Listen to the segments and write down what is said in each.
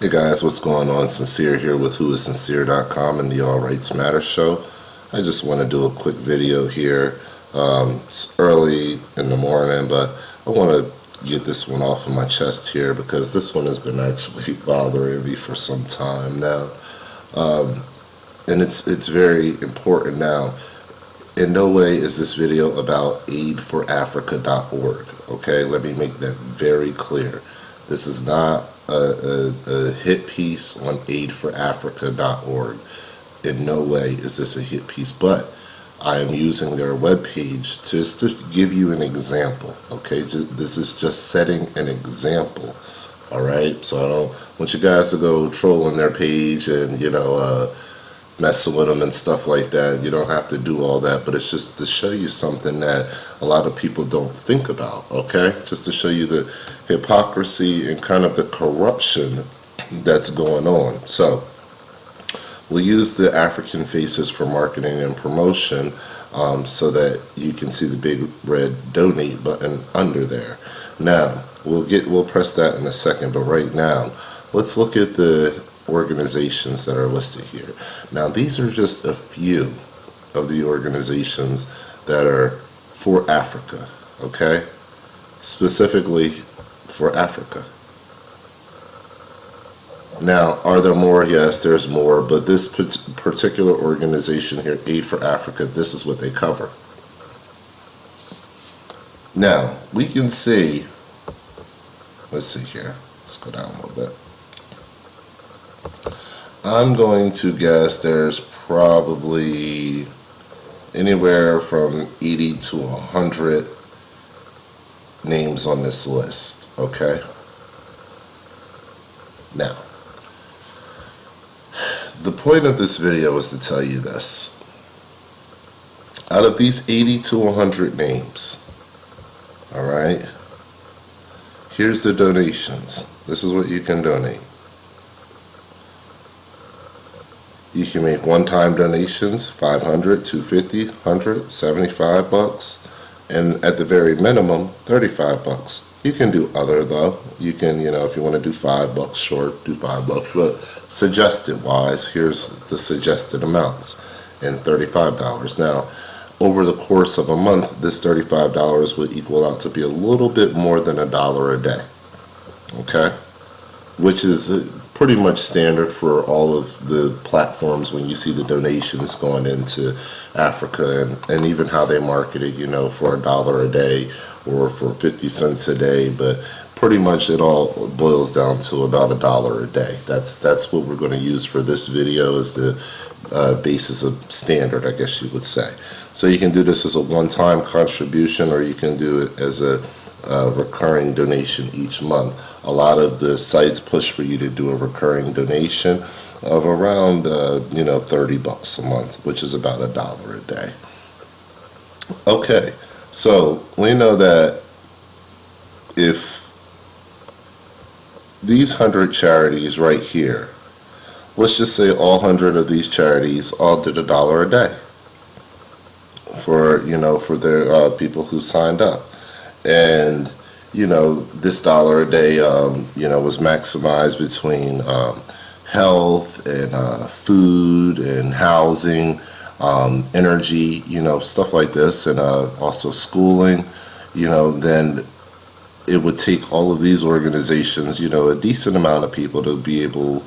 Hey guys, what's going on? Sincere here with whoissincere.com and the All Rights Matter show. I just want to do a quick video here. It's early in the morning, but I want to get this one off of my chest here because this one has been actually bothering me for some time now. And it's very important now. In no way is this video about aidforafrica.org. Okay, let me make that very clear. This is not a hit piece on aidforafrica.org. In no way is this a hit piece, but I am using their webpage just to give you an example. Okay, this is just setting an example. All right, so I don't want you guys to go trolling their page and messing with them and stuff like that. You don't have to do all that, but it's just to show you something that a lot of people don't think about, okay? Just to show you the hypocrisy and kind of the corruption that's going on. So we'll use the African faces for marketing and promotion so that you can see the big red donate button under there. Now we'll press that in a second, but right now let's look at the organizations that are listed here. Now these are just a few of the organizations that are for Africa, okay? Specifically for Africa. Now, are there more? Yes, there's more, but this particular organization here, Aid for Africa, this is what they cover. Now, we can see, let's see here, let's go down a little bit. I'm going to guess there's probably anywhere from 80 to 100 names on this list, okay? Now, the point of this video is to tell you this. Out of these 80 to 100 names, all right, here's the donations. This is what you can donate. You can make one-time donations, $500, $250, $100, $75, and at the very minimum, $35. You can do other though. You can, if you want to do $5 short, do $5. But suggested wise, here's the suggested amounts, and $35. Now, over the course of a month, this $35 would equal out to be a little bit more than $1 a day. Okay, which is pretty much standard for all of the platforms when you see the donations going into Africa and even how they market it, for $1 a day or for 50 cents a day, but pretty much it all boils down to about $1 a day. That's what we're going to use for this video as the basis of standard, I guess you would say. So you can do this as a one-time contribution, or you can do it as a recurring donation each month. A lot of the sites push for you to do a recurring donation of around $30 a month, which is about $1 a day. Okay, so we know that if these 100 charities right here, let's just say all 100 of these charities all did $1 a day for their people who signed up. And this $1 a day was maximized between health and food and housing, energy, stuff like this, and also schooling. Then it would take all of these organizations, a decent amount of people to be able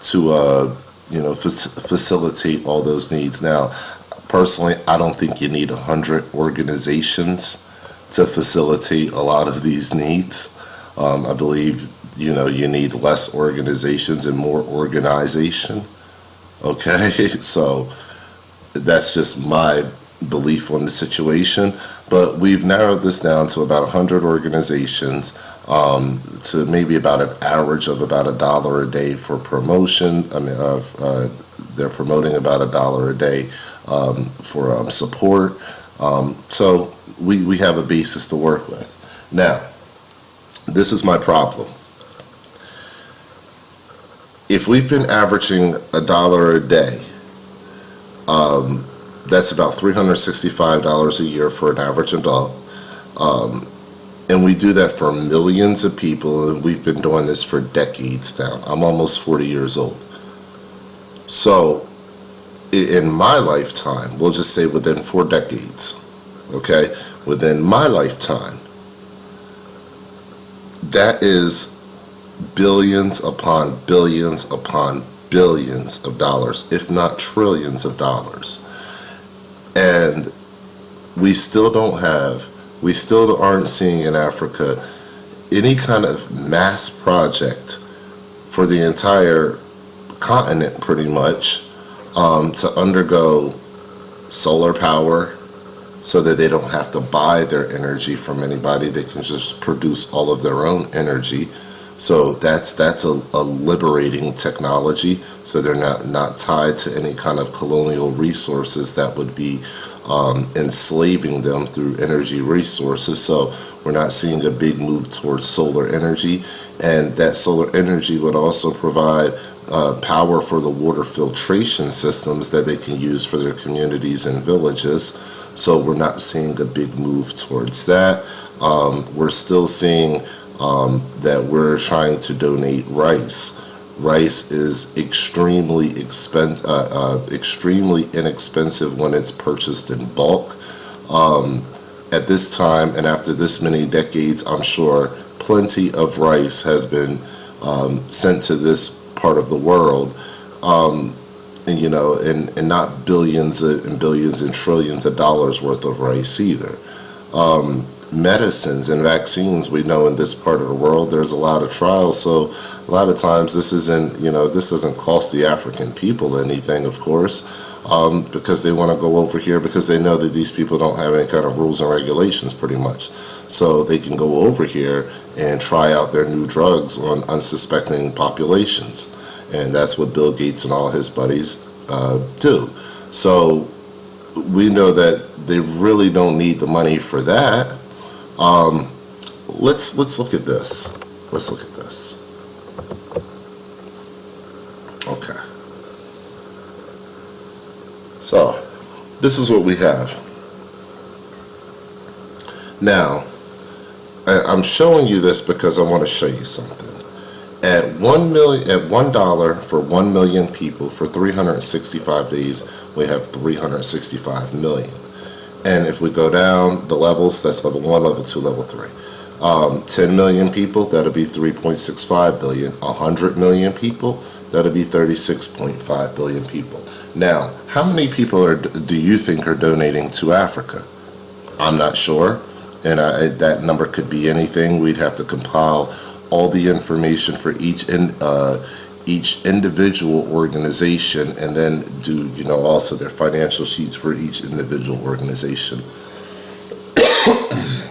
to facilitate all those needs. Now, personally, I don't think you need 100 organizations to facilitate a lot of these needs. I believe you need less organizations and more organization. Okay, so that's just my belief on the situation, but we've narrowed this down to about 100 organizations, to maybe about an average of about $1 a day for promotion. They're promoting about $1 a day for support. So we have a basis to work with. Now, this is my problem. If we've been averaging $1 a day, that's about $365 a year for an average adult. And we do that for millions of people, and we've been doing this for decades now. I'm almost 40 years old. So in my lifetime, we'll just say within 4 decades, okay, within my lifetime, that is billions upon billions upon billions of dollars, if not trillions of dollars. And we still aren't seeing in Africa any kind of mass project for the entire continent, pretty much, to undergo solar power, so that they don't have to buy their energy from anybody. They can just produce all of their own energy. So that's a liberating technology. So they're not tied to any kind of colonial resources that would be enslaving them through energy resources. So we're not seeing a big move towards solar energy, and that solar energy would also provide power for the water filtration systems that they can use for their communities and villages. So we're not seeing a big move towards that. We're still seeing that we're trying to donate rice. Rice is extremely inexpensive when it's purchased in bulk. At this time, and after this many decades, I'm sure plenty of rice has been sent to this part of the world, and not billions and billions and trillions of dollars worth of rice either. Medicines and vaccines, we know in this part of the world there's a lot of trials, so a lot of times this doesn't cost the African people anything, of course, because they want to go over here because they know that these people don't have any kind of rules and regulations, pretty much. So they can go over here and try out their new drugs on unsuspecting populations, and that's what Bill Gates and all his buddies do. So we know that they really don't need the money for that. Let's look at this. Let's look at this. Okay. So this is what we have. Now, I'm showing you this because I want to show you something. At $1 for 1 million people for 365 days, we have 365 million. And if we go down the levels, that's level 1, level 2, level 3. 10 million people, that'll be 3.65 billion. 100 million people, that'll be 36.5 billion people. Now, how many people do you think are donating to Africa? I'm not sure, and that number could be anything. We'd have to compile all the information for each individual organization, and then do also their financial sheets for each individual organization.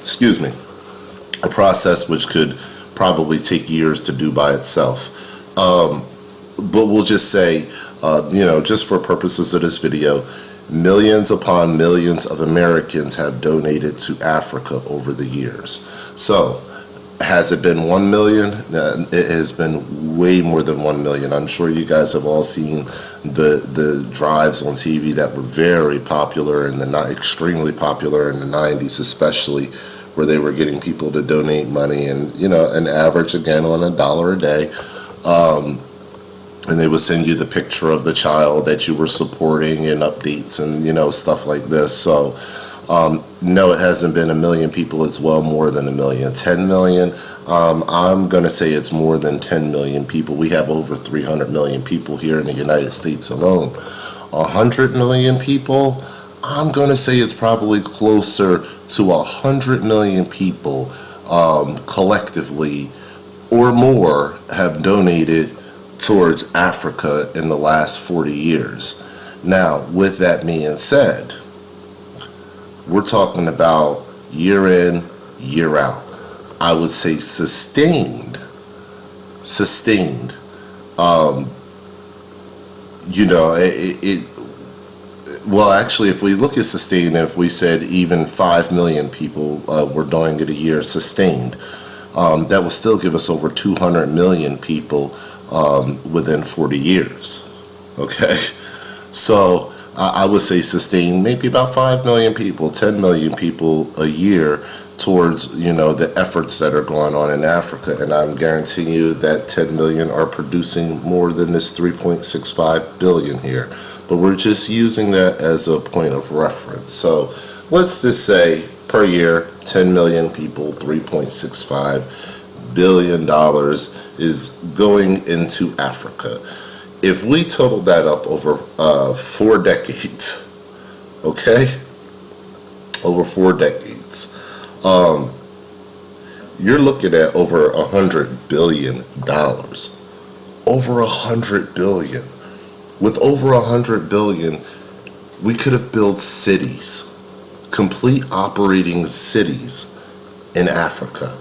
Excuse me. A process which could probably take years to do by itself. But we'll just say, just for purposes of this video, millions upon millions of Americans have donated to Africa over the years. So, has it been 1 million? It has been way more than 1 million. I'm sure you guys have all seen the drives on TV that were very popular and not extremely popular in the 90s, especially, where they were getting people to donate money, and an average again on $1 a day. And they would send you the picture of the child that you were supporting and updates and stuff like this. So no, it hasn't been 1 million people. It's well more than 1 million. 10 million, I'm going to say it's more than 10 million people. We have over 300 million people here in the United States alone. 100 million people, I'm going to say it's probably closer to 100 million people collectively or more have donated towards Africa in the last 40 years. Now, with that being said, we're talking about year in, year out. I would say sustained. Well, actually, if we look at sustained, if we said even 5 million people were doing it a year sustained, that would still give us over 200 million people within 40 years. Okay? So I would say sustained maybe about 5 million people, 10 million people a year towards, the efforts that are going on in Africa. And I'm guaranteeing you that 10 million are producing more than this 3.65 billion here. But we're just using that as a point of reference. So let's just say per year, 10 million people, $3.65 billion is going into Africa. If we total that up over 4 decades, okay? Over 4 decades. You're looking at over $100 billion. Over $100 billion. With over $100 billion, we could have built cities, complete operating cities in Africa.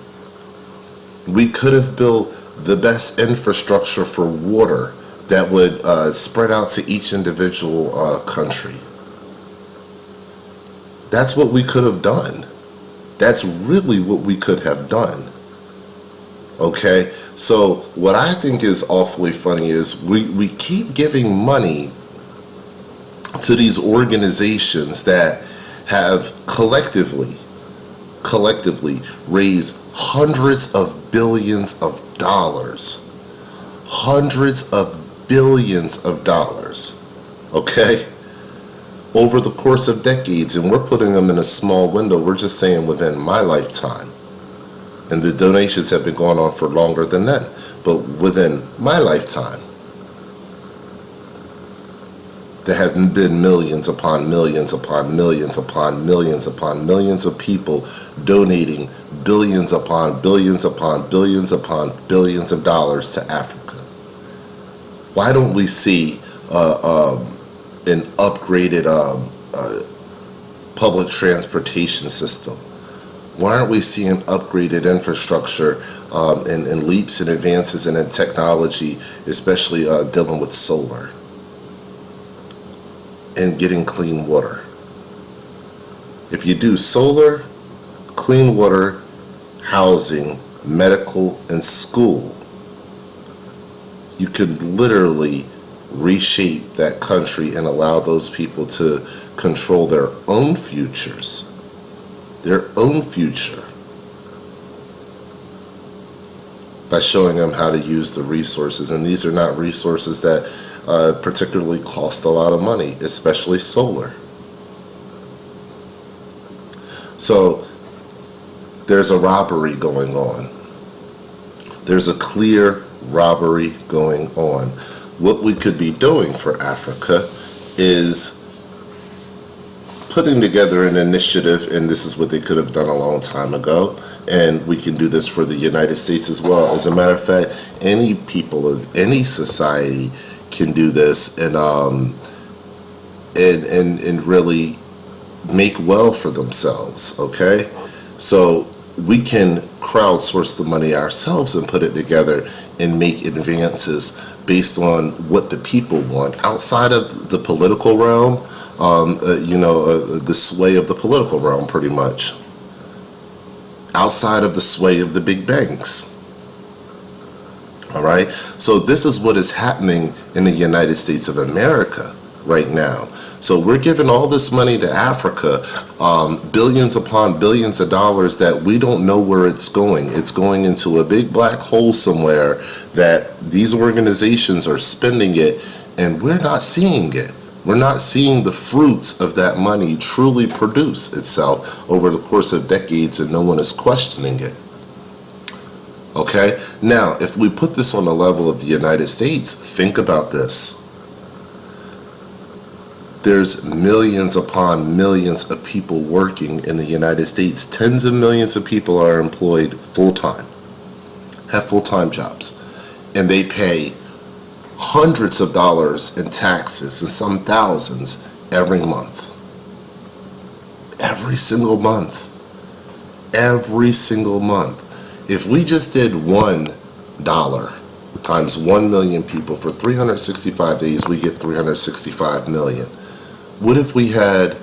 We could have built the best infrastructure for water that would spread out to each individual country. That's what we could have done. That's really what we could have done. Okay? So what I think is awfully funny is we keep giving money to these organizations that have collectively raised hundreds of billions of dollars. Hundreds of billions of dollars. Okay? Over the course of decades, and we're putting them in a small window. We're just saying within my lifetime. And the donations have been going on for longer than that. But within my lifetime, there have been millions upon millions upon millions upon millions upon millions of people donating billions upon billions upon billions upon billions of dollars to Africa. Why don't we see an upgraded public transportation system? Why aren't we seeing upgraded infrastructure and leaps and advances in technology, especially dealing with solar and getting clean water? If you do solar, clean water, housing, medical, and school, you could literally reshape that country and allow those people to control their own futures. Their own future. By showing them how to use the resources. And these are not resources that particularly cost a lot of money, especially solar. So there's a robbery going on. There's a clear robbery going on. What we could be doing for Africa is putting together an initiative, and this is what they could have done a long time ago, and we can do this for the United States as well. As a matter of fact, any people of any society can do this and really make well for themselves, okay? So we can crowdsource the money ourselves and put it together and make advances based on what the people want outside of the political realm, the sway of the political realm, pretty much. Outside of the sway of the big banks. All right? So this is what is happening in the United States of America right now. So we're giving all this money to Africa, billions upon billions of dollars that we don't know where it's going. It's going into a big black hole somewhere that these organizations are spending it, and we're not seeing it. We're not seeing the fruits of that money truly produce itself over the course of decades, and no one is questioning it. Okay? Now, if we put this on the level of the United States, think about this. There's millions upon millions of people working in the United States. Tens of millions of people are employed full-time, have full-time jobs, and they pay hundreds of dollars in taxes and some thousands every month. Every single month. Every single month. If we just did $1 times 1 million people for 365 days, we get 365 million. What if we had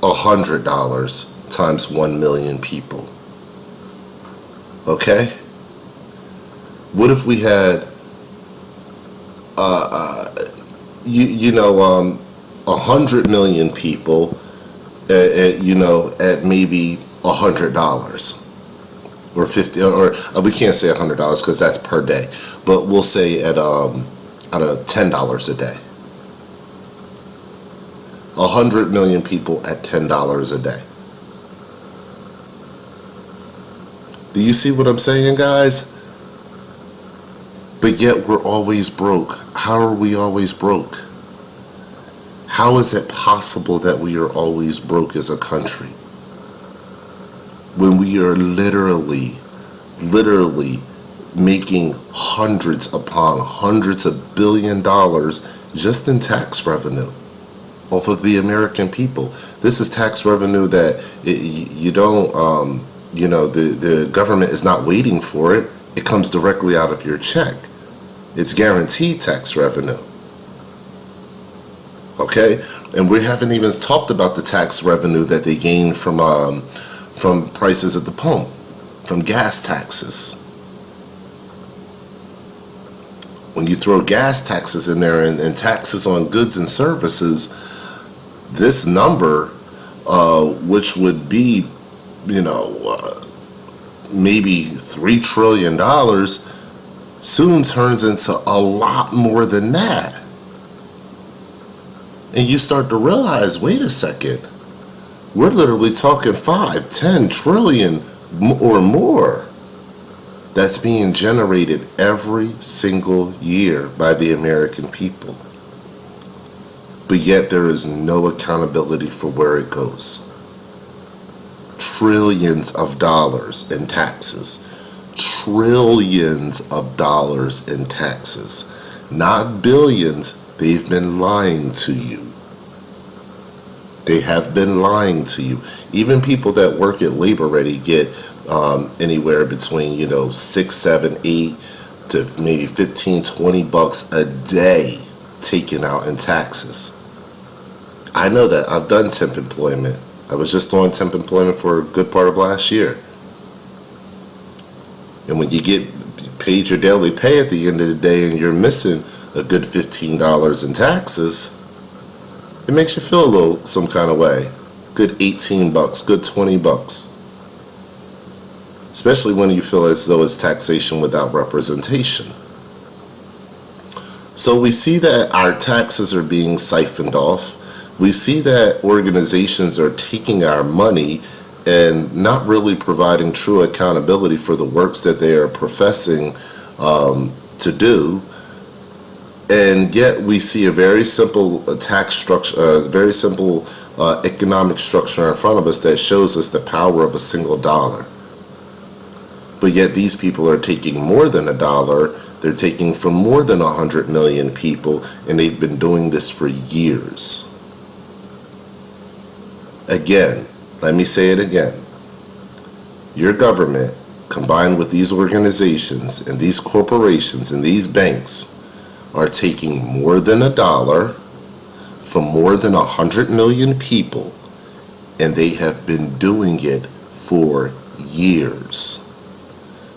$100 times 1 million people? Okay? What if we had 100 million people at maybe $100 or 50, or we can't say $100 because that's per day, but we'll say at $10 a day. 100 million people at $10 a day. Do you see what I'm saying, guys? But yet we're always broke. How are we always broke? How is it possible that we are always broke as a country when we are literally making hundreds upon hundreds of $billions just in tax revenue off of the American people? This is tax revenue that the government is not waiting for it. It comes directly out of your check. It's guaranteed tax revenue. Okay? And we haven't even talked about the tax revenue that they gain from prices at the pump, from gas taxes. When you throw gas taxes in there and taxes on goods and services, this number, which would be, maybe $3 trillion, soon turns into a lot more than that. And you start to realize, wait a second, we're literally talking 5-10 trillion or more that's being generated every single year by the American people. But yet there is no accountability for where it goes. Trillions of dollars in taxes. Trillions of dollars in taxes. Not billions. They've been lying to you. They have been lying to you. Even people that work at Labor Ready get anywhere between, $6, $7, $8 to maybe $15, $20 a day taken out in taxes. I know that. I've done temp employment. I was just on temp employment for a good part of last year. And when you get paid your daily pay at the end of the day and you're missing a good $15 in taxes, it makes you feel a little some kind of way. Good $18, good $20. Especially when you feel as though it's taxation without representation. So we see that our taxes are being siphoned off. We see that organizations are taking our money and not really providing true accountability for the works that they are professing to do. And yet we see a very simple tax structure, a very simple economic structure in front of us that shows us the power of a single dollar. But yet these people are taking more than $1. They're taking from more than 100 million people, and they've been doing this for years. Again, let me say it again. Your government, combined with these organizations and these corporations and these banks, are taking more than $1 from more than 100 million people, and they have been doing it for years.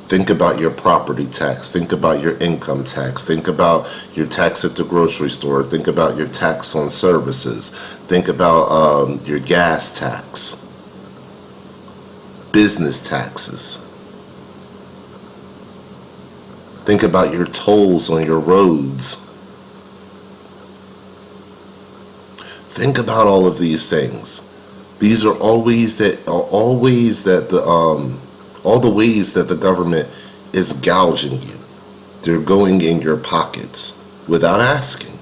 Think about your property tax. Think about your income tax. Think about your tax at the grocery store. Think about your tax on services. Think about your gas tax. Business taxes. Think about your tolls on your roads. Think about all of these things. These are all the ways that the government is gouging you. They're going in your pockets without asking.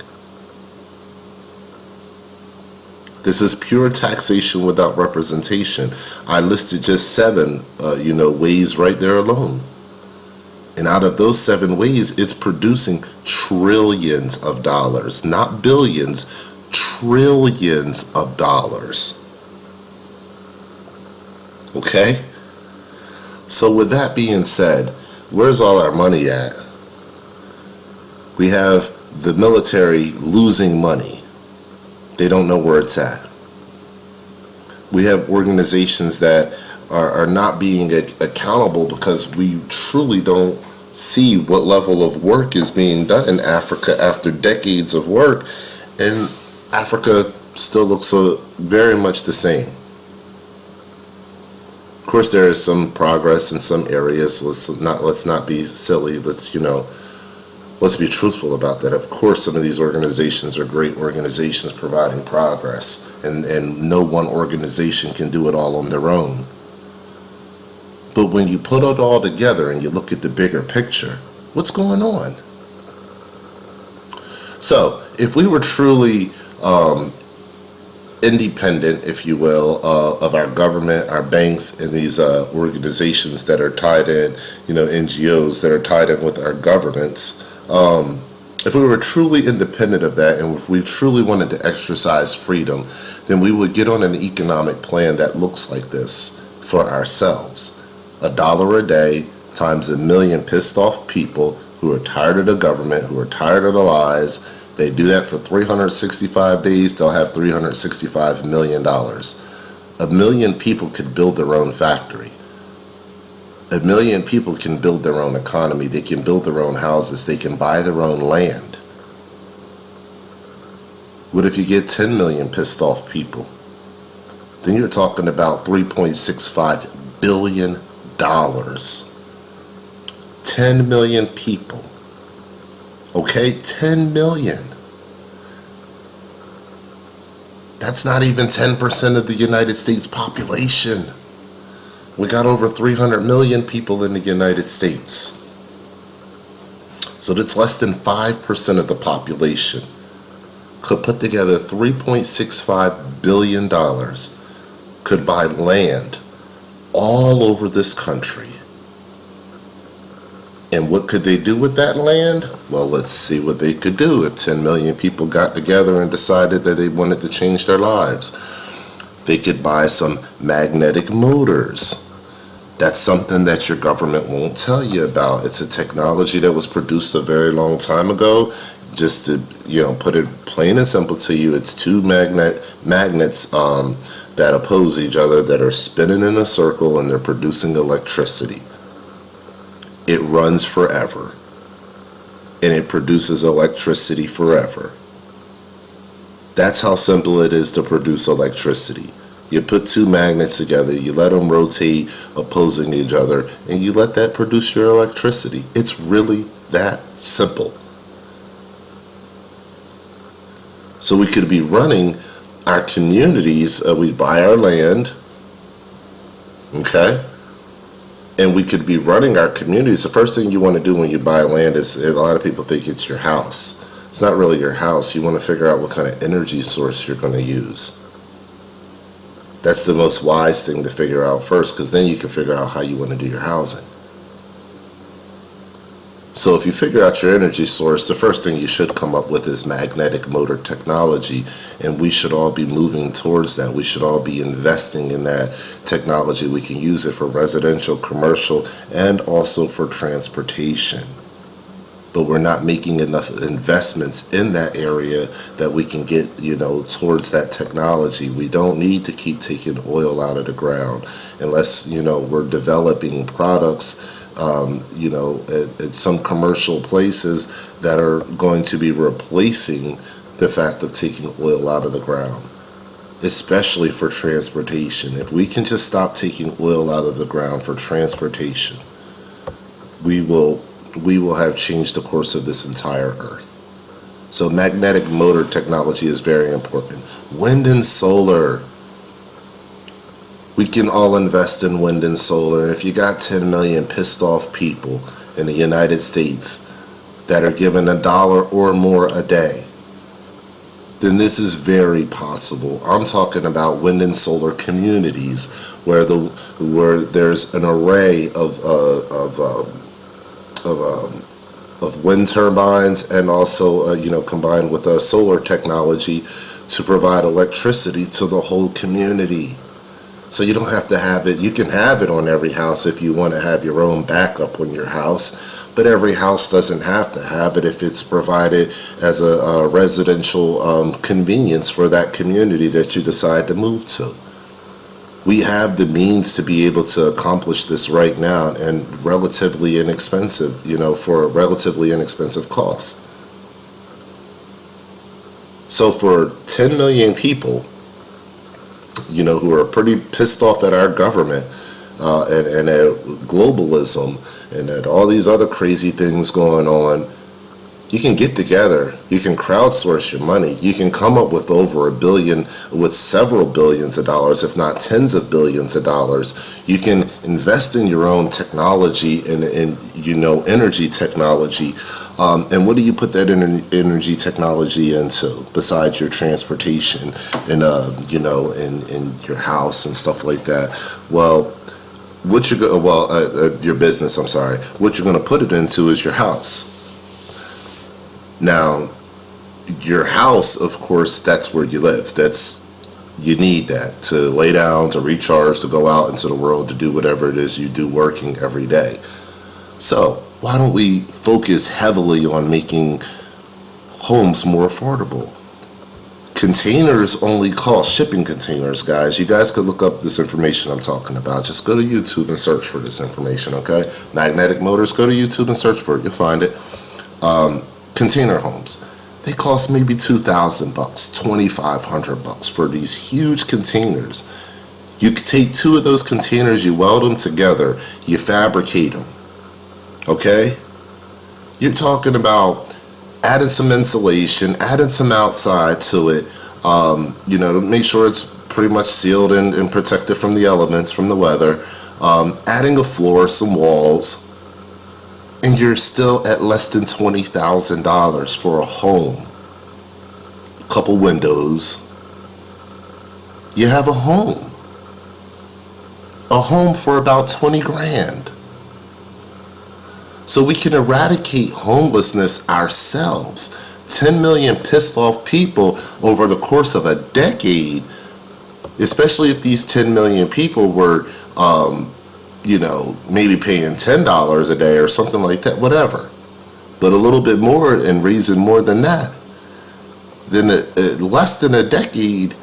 This is pure taxation without representation. I listed just 7, ways right there alone. And out of those 7 ways, it's producing trillions of dollars, not billions, trillions of dollars. Okay? So with that being said, where's all our money at? We have the military losing money. They don't know where it's at. We have organizations that are not being accountable because we truly don't see what level of work is being done in Africa after decades of work, and Africa still looks very much the same. course, there is some progress in some areas. Let's not be silly. Let's be truthful about that. Of course, some of these organizations are great organizations providing progress, and no one organization can do it all on their own. But when you put it all together and you look at the bigger picture, what's going on? So, if we were truly independent, if you will, of our government, our banks, and these organizations that are tied in, NGOs that are tied in with our governments, if we were truly independent of that, and if we truly wanted to exercise freedom, then we would get on an economic plan that looks like this for ourselves. $1 a day times 1 million pissed off people who are tired of the government, who are tired of the lies. They do that for 365 days, they'll have $365 million. 1 million people could build their own factory. 1 million people can build their own economy. They can build their own houses. They can buy their own land. What if you get 10 million pissed off people? Then you're talking about $3.65 billion. 10 million people. Okay, 10 million. That's not even 10% of the United States population. We got over 300 million people in the United States. So that's less than 5% of the population could put together $3.65 billion, could buy land all over this country. And what could they do with that land? Well, let's see what they could do if 10 million people got together and decided that they wanted to change their lives. They could buy some magnetic motors. That's something that your government won't tell you about. It's a technology that was produced a very long time ago. Just to, put it plain and simple to you, it's two magnets that oppose each other that are spinning in a circle, and they're producing electricity. It runs forever, and it produces electricity forever. That's how simple it is to produce electricity. You put two magnets together, you let them rotate opposing each other, and you let that produce your electricity. It's really that simple. So we could be running our communities, we buy our land, okay? And we could be running our communities. The first thing you want to do when you buy land is, a lot of people think it's your house. It's not really your house. You want to figure out what kind of energy source you're going to use. That's the most wise thing to figure out first, because then you can figure out how you want to do your housing. So if you figure out your energy source, the first thing you should come up with is magnetic motor technology, and we should all be moving towards that. We should all be investing in that technology. We can use it for residential, commercial, and also for transportation. But we're not making enough investments in that area that we can get, towards that technology. We don't need to keep taking oil out of the ground unless, we're developing products at some commercial places that are going to be replacing the fact of taking oil out of the ground, especially for transportation. If we can just stop taking oil out of the ground for transportation, we will have changed the course of this entire earth. So magnetic motor technology is very important. Wind and solar. We can all invest in wind and solar, and if you got 10 million pissed off people in the United States that are given $1 or more a day, then this is very possible. I'm talking about wind and solar communities where there's an array of wind turbines, and also combined with solar technology to provide electricity to the whole community. So you don't have to have it. You can have it on every house if you want to have your own backup on your house, but every house doesn't have to have it if it's provided as a residential convenience for that community that you decide to move to. We have the means to be able to accomplish this right now, and relatively inexpensive, for a relatively inexpensive cost. So for 10 million people, who are pretty pissed off at our government, and at globalism and at all these other crazy things going on, you can get together, you can crowdsource your money, you can come up with over $1 billion, with several billions of dollars, if not tens of billions of dollars. You can invest in your own technology and energy technology. And what do you put that energy technology into besides your transportation and in your house and stuff like that? Well, your business. I'm sorry. What you're going to put it into is your house. Now, your house, of course, that's where you live. You need that to lay down, to recharge, to go out into the world, to do whatever it is you do working every day. So why don't we focus heavily on making homes more affordable? Containers only cost, shipping containers, guys. You guys could look up this information I'm talking about. Just go to YouTube and search for this information, okay? Magnetic Motors, go to YouTube and search for it. You'll find it. Container homes, they cost maybe $2,000, $2,500 for these huge containers. You could take two of those containers, you weld them together, you fabricate them, okay? You're talking about adding some insulation, adding some outside to it, to make sure it's pretty much sealed and protected from the elements, from the weather, adding a floor, some walls, and you're still at less than $20,000 for a home. A couple windows. You have a home. A home for about 20 grand. So we can eradicate homelessness ourselves. 10 million pissed off people over the course of a decade, especially if these 10 million people were maybe paying $10 a day or something like that, whatever. But a little bit more and raising more than that. Then less than a decade,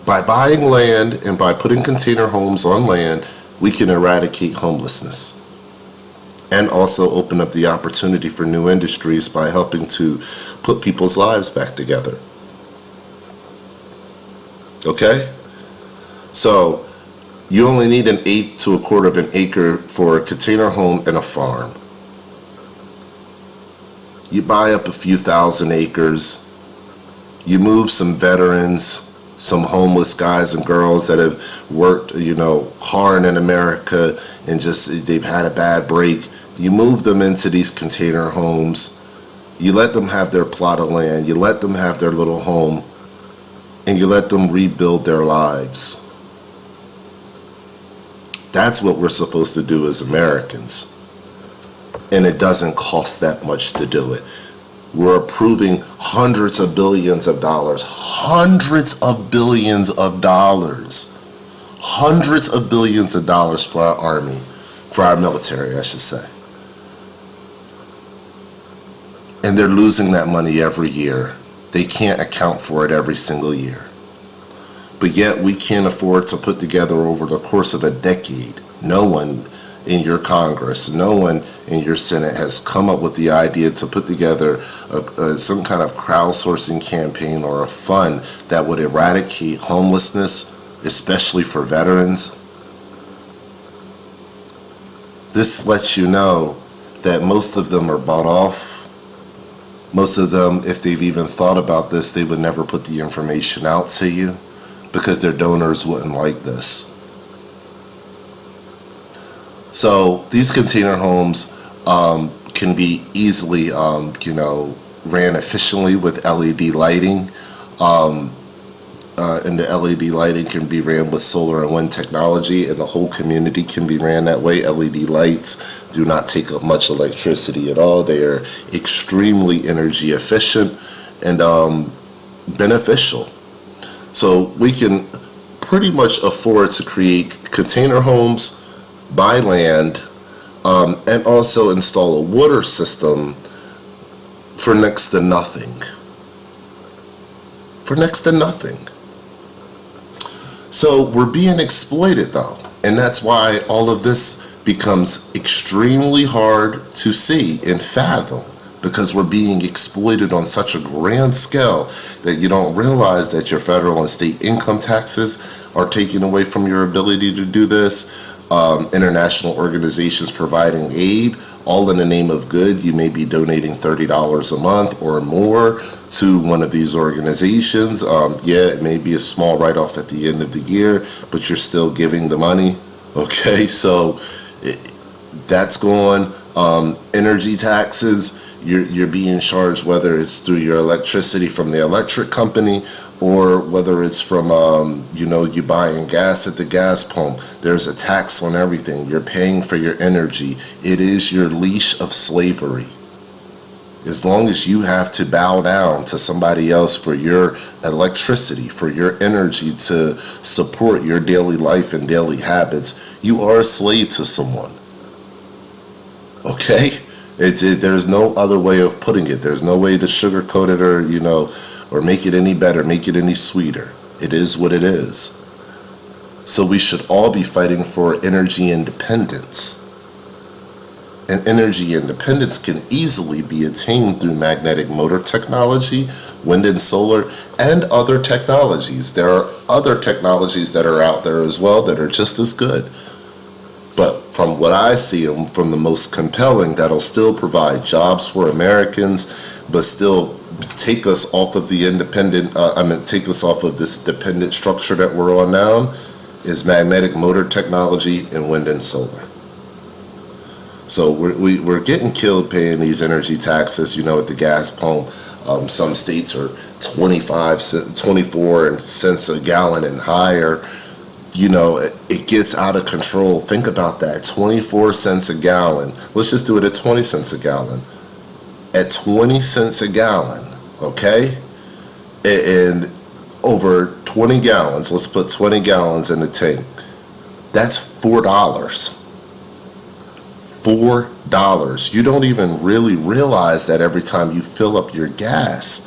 by buying land and by putting container homes on land, we can eradicate homelessness. And also open up the opportunity for new industries by helping to put people's lives back together. Okay? So, you only need 1/8 to 1/4 of an acre for a container home and a farm. You buy up a few thousand acres. You move some veterans, some homeless guys and girls that have worked, hard in America and they've had a bad break. You move them into these container homes. You let them have their plot of land. You let them have their little home. And you let them rebuild their lives. That's what we're supposed to do as Americans. And it doesn't cost that much to do it. We're approving hundreds of billions of dollars. Hundreds of billions of dollars. Hundreds of billions of dollars for our army. For our military, I should say. And they're losing that money every year. They can't account for it every single year. But yet we can't afford to put together over the course of a decade. No one in your Congress, no one in your Senate has come up with the idea to put together some kind of crowdsourcing campaign or a fund that would eradicate homelessness, especially for veterans. This lets you know that most of them are bought off. Most of them, if they've even thought about this, they would never put the information out to you because their donors wouldn't like this. So these container homes can be easily, ran efficiently with LED lighting. And the LED lighting can be ran with solar and wind technology, and the whole community can be ran that way. LED lights do not take up much electricity at all. They are extremely energy efficient and beneficial. So we can pretty much afford to create container homes, buy land, and also install a water system for next to nothing. For next to nothing. So we're being exploited though, and that's why all of this becomes extremely hard to see and fathom, because we're being exploited on such a grand scale that you don't realize that your federal and state income taxes are taken away from your ability to do this. international organizations providing aid, all in the name of good. You may be donating $30 a month or more to one of these organizations. Yeah, it may be a small write-off at the end of the year, but you're still giving the money. Okay, so that's going. Energy taxes, you're being charged, whether it's through your electricity from the electric company or whether it's from you buying gas at the gas pump. There's a tax on everything. You're paying for your energy. It is your leash of slavery. As long as you have to bow down to somebody else for your electricity, for your energy to support your daily life and daily habits, you are a slave to someone. Okay? There's no other way of putting it. There's no way to sugarcoat it or make it any better, make it any sweeter. It is what it is. So we should all be fighting for energy independence. And energy independence can easily be attained through magnetic motor technology, wind and solar, and other technologies. There are other technologies that are out there as well that are just as good. But from what I see, from the most compelling, that'll still provide jobs for Americans, but still take us off of the take us off of this dependent structure that we're on now, is magnetic motor technology and wind and solar. So we're getting killed paying these energy taxes, at the gas pump. Some states are 24 cents a gallon and higher. It gets out of control. Think about that. 24 cents a gallon. Let's just do it at 20 cents a gallon. At 20 cents a gallon, okay? And over 20 gallons, let's put 20 gallons in the tank. That's $4. $4. You don't even really realize that every time you fill up your gas,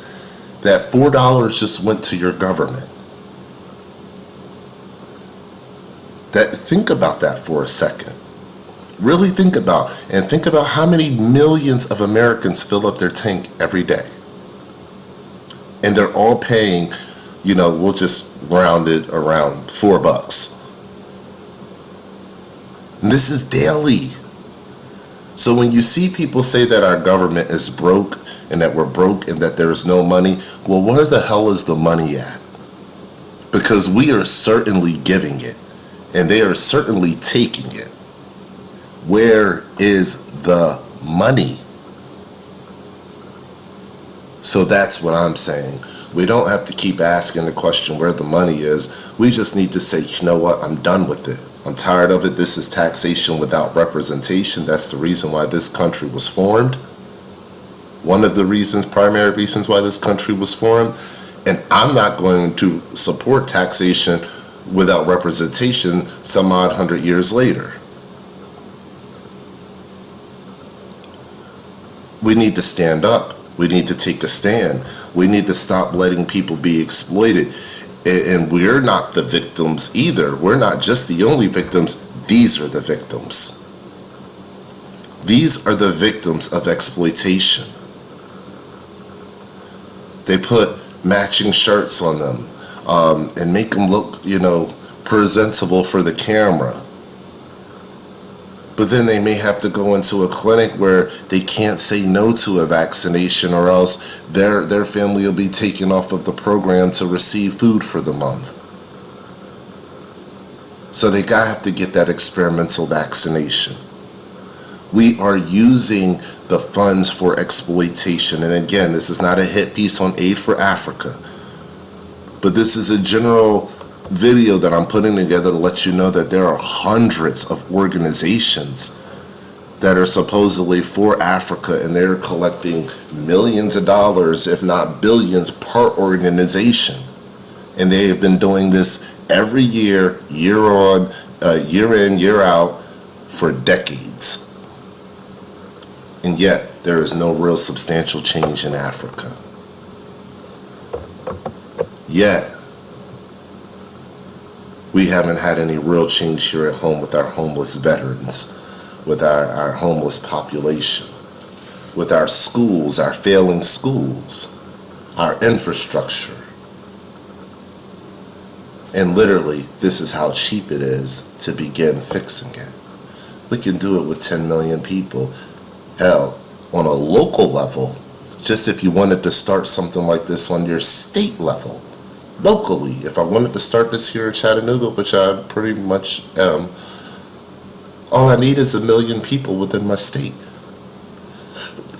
that $4 just went to your government. Think about that for a second. Really think about how many millions of Americans fill up their tank every day. And they're all paying, we'll just round it around $4. And this is daily. So when you see people say that our government is broke and that we're broke and that there's no money, well, where the hell is the money at? Because we are certainly giving it, and they are certainly taking it. Where is the money? So that's what I'm saying. We don't have to keep asking the question where the money is. We just need to say, you know what, I'm done with it. I'm tired of it. This is taxation without representation. That's the reason why this country was formed. One of the primary reasons why this country was formed. And I'm not going to support taxation without representation some odd 100 years later. We need to stand up. We need to take a stand. We need to stop letting people be exploited. And we're not the victims either. We're not just the only victims. These are the victims. These are the victims of exploitation. They put matching shirts on them and make them look, presentable for the camera. But then they may have to go into a clinic where they can't say no to a vaccination, or else their family will be taken off of the program to receive food for the month. So they have to get that experimental vaccination. We are using the funds for exploitation. And again, this is not a hit piece on Aid for Africa, but this is a general video that I'm putting together to let you know that there are hundreds of organizations that are supposedly for Africa, and they're collecting millions of dollars, if not billions, per organization. And they have been doing this every year, year in, year out, for decades. And yet, there is no real substantial change in Africa. Yet, we haven't had any real change here at home with our homeless veterans, with our homeless population, with our schools, our failing schools, our infrastructure. And literally, this is how cheap it is to begin fixing it. We can do it with 10 million people. Hell, on a local level, just if you wanted to start something like this on your state level, locally, if I wanted to start this here in Chattanooga, which I pretty much am, all I need is 1 million people within my state.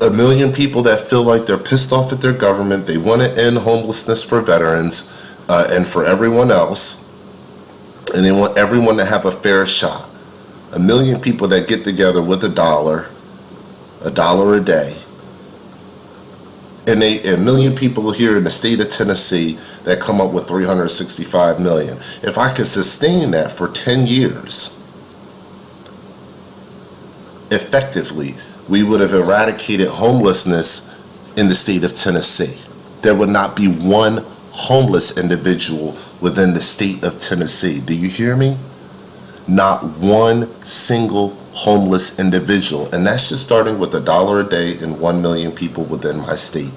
1 million people that feel like they're pissed off at their government. They want to end homelessness for veterans and for everyone else. And they want everyone to have a fair shot. 1 million people that get together with $1 a day. And 1 million people here in the state of Tennessee that come up with 365 million. If I could sustain that for 10 years, effectively, we would have eradicated homelessness in the state of Tennessee. There would not be one homeless individual within the state of Tennessee. Do you hear me? Not one single homeless individual. And that's just starting with $1 a day and 1 million people within my state.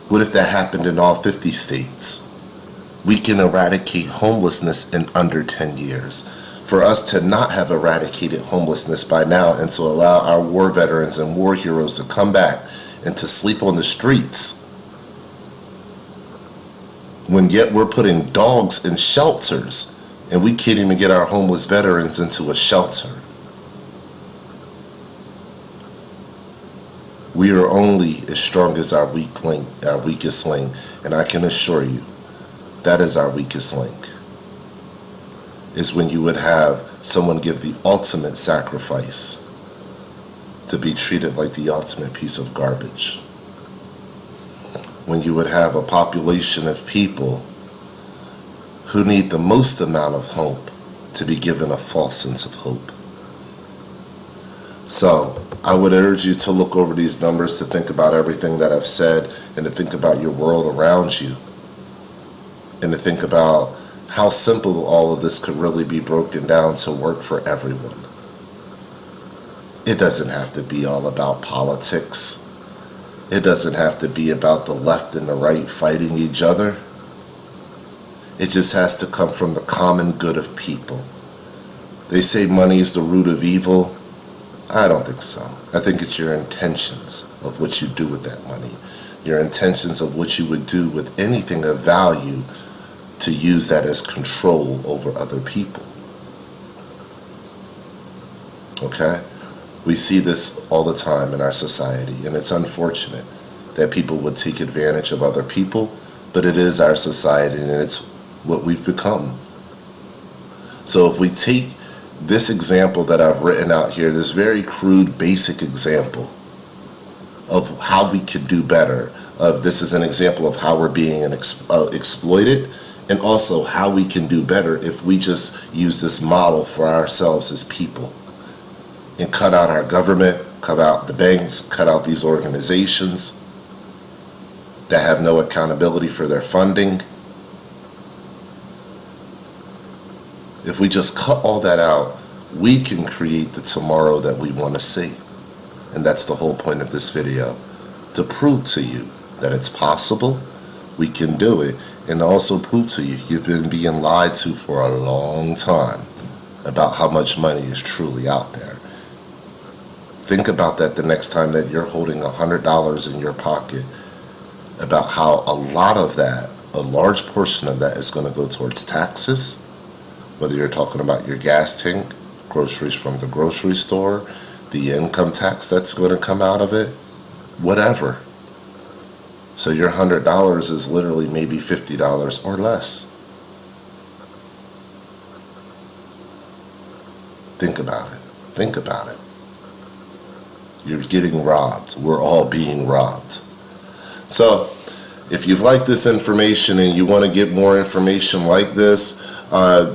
What if that happened in all 50 states? We can eradicate homelessness in under 10 years. For us to not have eradicated homelessness by now and to allow our war veterans and war heroes to come back and to sleep on the streets, when yet we're putting dogs in shelters and we can't even get our homeless veterans into a shelter. We are only as strong as our weakest link, and I can assure you that is our weakest link. Is when you would have someone give the ultimate sacrifice to be treated like the ultimate piece of garbage. When you would have a population of people who need the most amount of hope to be given a false sense of hope. So I would urge you to look over these numbers, to think about everything that I've said, and to think about your world around you, and to think about how simple all of this could really be broken down to work for everyone. It doesn't have to be all about politics. It doesn't have to be about the left and the right fighting each other. It just has to come from the common good of people. They say money is the root of evil. I don't think so. I think it's your intentions of what you do with that money. Your intentions of what you would do with anything of value to use that as control over other people. Okay? We see this all the time in our society, and it's unfortunate that people would take advantage of other people, but it is our society, and it's what we've become. So if we take this example that I've written out here, this very crude, basic example of how we could do better, this is an example of how we're being exploited, and also how we can do better if we just use this model for ourselves as people and cut out our government, cut out the banks, cut out these organizations that have no accountability for their funding. If we just cut all that out, we can create the tomorrow that we want to see. And that's the whole point of this video, to prove to you that it's possible, we can do it, and also prove to you you've been being lied to for a long time about how much money is truly out there. Think about that the next time that you're holding $100 in your pocket, about how a lot of that, a large portion of that, is going to go towards taxes, whether you're talking about your gas tank, groceries from the grocery store, the income tax that's going to come out of it, whatever. So your $100 is literally maybe $50 or less. Think about it. Think about it. You're getting robbed. We're all being robbed. So if you've liked this information and you want to get more information like this,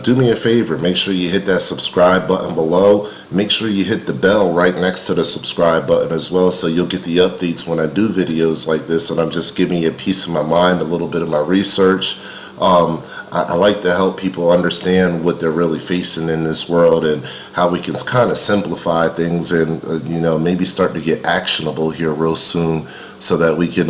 do me a favor. Make sure you hit that subscribe button below. Make sure you hit the bell right next to the subscribe button as well, so you'll get the updates when I do videos like this, and I'm just giving you a piece of my mind, a little bit of my research. I like to help people understand what they're really facing in this world and how we can kind of simplify things and maybe start to get actionable here real soon, so that we can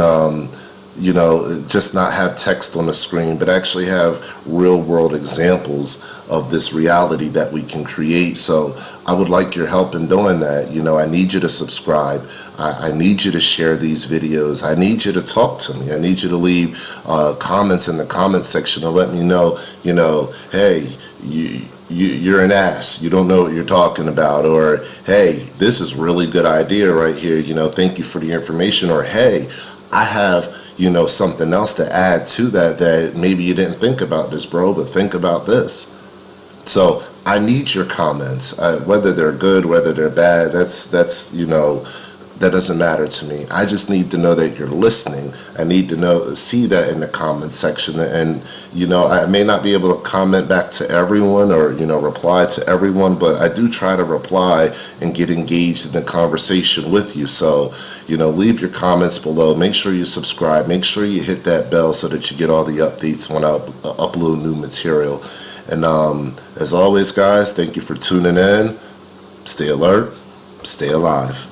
just not have text on the screen, but actually have real world examples of this reality that we can create. So I would like your help in doing that. I need you to subscribe. I need you to share these videos. I need you to talk to me. I need you to leave comments in the comment section to let me know, hey, you're an ass, you don't know what you're talking about, or hey, this is really good idea right here, thank you for the information, or hey, I have something else to add to that maybe you didn't think about this, bro, but think about this. So I need your comments, whether they're good, whether they're bad, that doesn't matter to me. I just need to know that you're listening. I need to see that in the comment section. And, I may not be able to comment back to everyone or, reply to everyone, but I do try to reply and get engaged in the conversation with you. So, leave your comments below. Make sure you subscribe. Make sure you hit that bell so that you get all the updates when I upload new material. And as always, guys, thank you for tuning in. Stay alert. Stay alive.